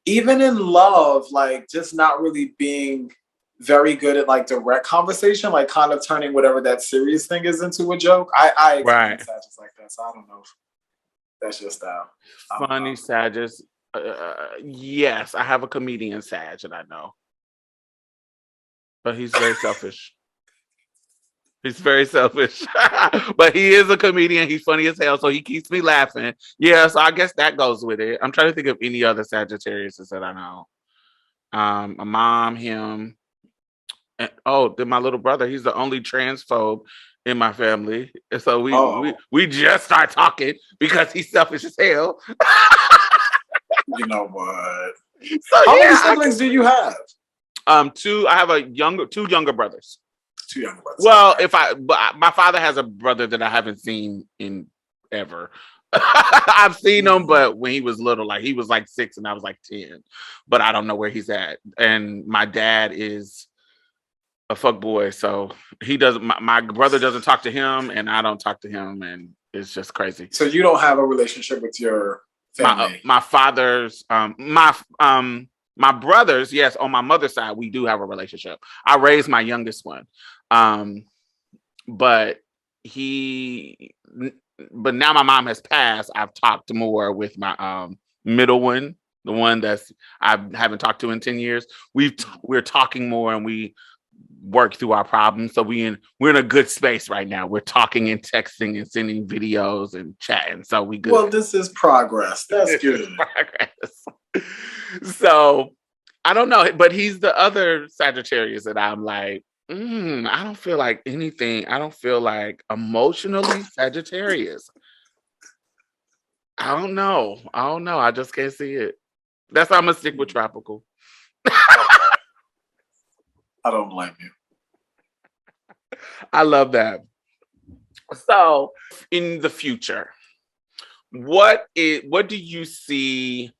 Even in love, like just not really being very good at like direct conversation, like kind of turning whatever that serious thing is into a joke. I Right. experience Sages like that, so I don't know if that's just I don't Funny know. Sages. Yes, I have a comedian Sag that I know, but he's very selfish. He's very selfish, but he is a comedian. He's funny as hell, so he keeps me laughing. Yeah, so I guess that goes with it. I'm trying to think of any other Sagittarius that I know. My mom, him, and then my little brother. He's the only transphobe in my family, and so we we Oh, we just start talking because he's selfish as hell. you know what? So How many yeah, siblings do you have? two. I have two younger brothers. Two younger brothers. Well, Okay. but my father has a brother that I haven't seen in ever. I've seen him, but when he was little, like he was like 6 and I was like 10, but I don't know where he's at. And my dad is a fuck boy, so he doesn't. My brother doesn't talk to him, and I don't talk to him, and it's just crazy. So you don't have a relationship with your family? My father's my brothers, yes, on my mother's side, we do have a relationship. I raised my youngest one, but he but now my mom has passed. I've talked more with my middle one, the one that's I haven't talked to in 10 years. We're talking more and we work through our problems. So we're in a good space right now. We're talking and texting and sending videos and chatting. So we good. Well, this is progress. That's good. Progress. So I don't know, but he's the other Sagittarius that I'm like, I don't feel like anything. I don't feel like emotionally Sagittarius. I don't know. I just can't see it. That's why I'm gonna stick with tropical. I don't blame you. I love that. So, in the future, what do you see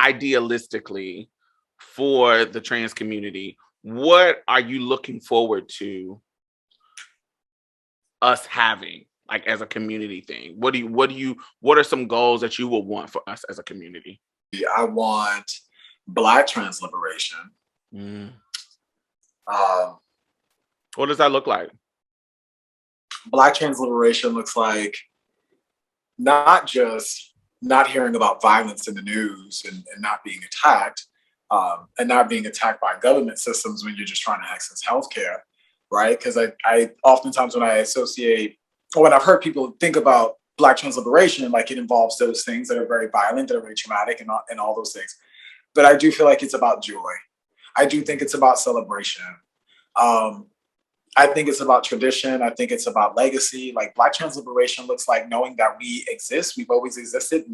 idealistically for the trans community? What are you looking forward to us having, like, as a community thing? What are some goals that you will want for us as a community? I want Black trans liberation. What does that look like? Black trans liberation looks like not just not hearing about violence in the news and not being attacked, and not being attacked by government systems when you're just trying to access healthcare, right? Because I oftentimes when I associate, or when I've heard people think about Black trans liberation, like it involves those things that are very violent, that are very traumatic, and all those things. But I do feel like it's about joy. I do think it's about celebration. I think it's about tradition. I think it's about legacy. Like Black trans liberation looks like knowing that we exist, we've always existed,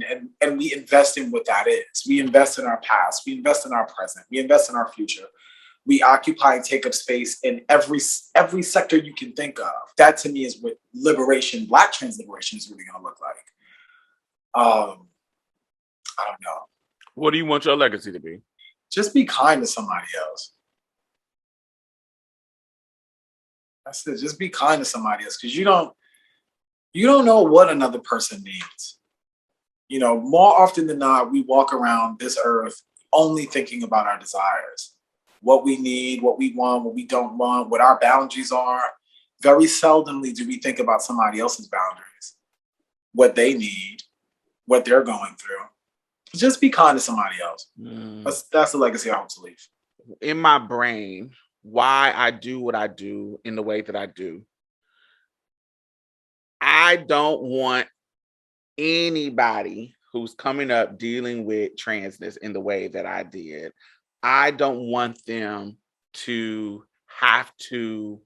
and we invest in what that is. We invest in our past, we invest in our present, we invest in our future. We occupy and take up space in every sector you can think of. That to me is what liberation, Black trans liberation, is really going to look like. I don't know. What do you want your legacy to be? Just be kind to somebody else. That's it. Just be kind to somebody else, because you don't know what another person needs. You know, more often than not, we walk around this earth only thinking about our desires, what we need, what we want, what we don't want, what our boundaries are. Very seldomly do we think about somebody else's boundaries, what they need, what they're going through. Just be kind to somebody else. That's the legacy I hope to leave. In my brain, why I do what I do in the way that I do. I don't want anybody who's coming up dealing with transness in the way that I did. I don't want them to have to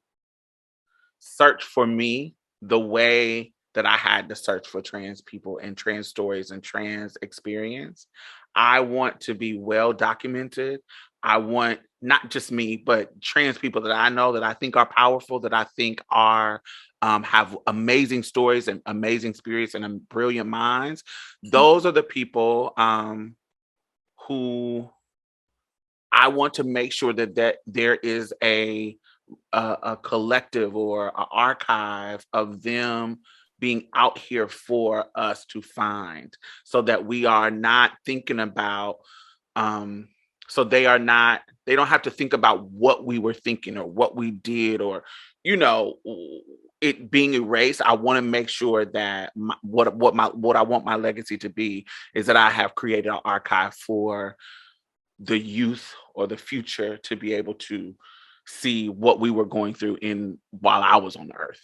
search for me the way that I had to search for trans people and trans stories and trans experience. I want to be well documented. I want not just me, but trans people that I know that I think are powerful, that I think are have amazing stories and amazing spirits and brilliant minds. Those are the people who I want to make sure that there is a collective or an archive of them being out here for us to find, so that we are not thinking about so they don't have to think about what we were thinking or what we did, or it being erased. I want to make sure that what I want my legacy to be is that I have created an archive for the youth or the future to be able to see what we were going through while I was on the earth.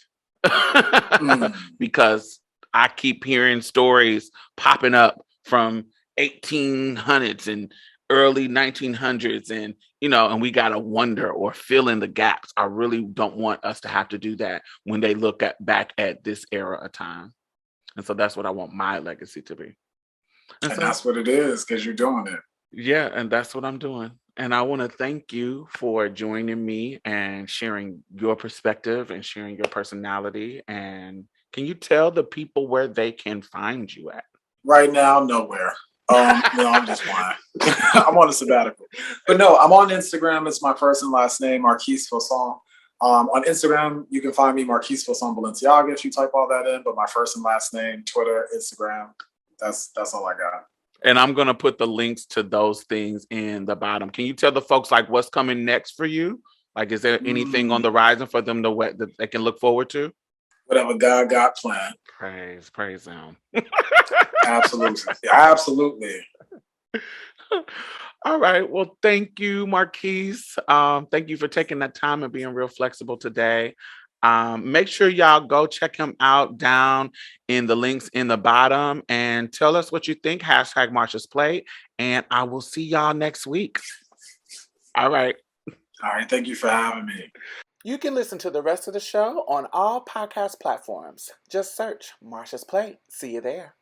Because I keep hearing stories popping up from 1800s and early 1900s, and and we gotta wonder or fill in the gaps. I really don't want us to have to do that when they look back at this era of time. And so that's what I want my legacy to be. And so, that's what it is, because you're doing it. Yeah, and that's what I'm doing. And I want to thank you for joining me and sharing your perspective and sharing your personality and Can you tell the people where they can find you at? Right now, nowhere. No, I'm just lying. I'm on a sabbatical. But no, I'm on Instagram. It's my first and last name, Marquise Vilson. On Instagram, you can find me Marquise Vilson Balenciaga if you type all that in. But my first and last name, Twitter, Instagram, that's all I got. And I'm gonna put the links to those things in the bottom. Can you tell the folks like what's coming next for you? Like, is there anything on the horizon for them that they can look forward to? Whatever God got planned. Praise him. Absolutely. Absolutely. All right. Well, thank you, Marquise. Thank you for taking that time and being real flexible today. Make sure y'all go check him out down in the links in the bottom and tell us what you think. Hashtag Marsha's Plate. And I will see y'all next week. All right. All right. Thank you for having me. You can listen to the rest of the show on all podcast platforms. Just search Marsha's Plate. See you there.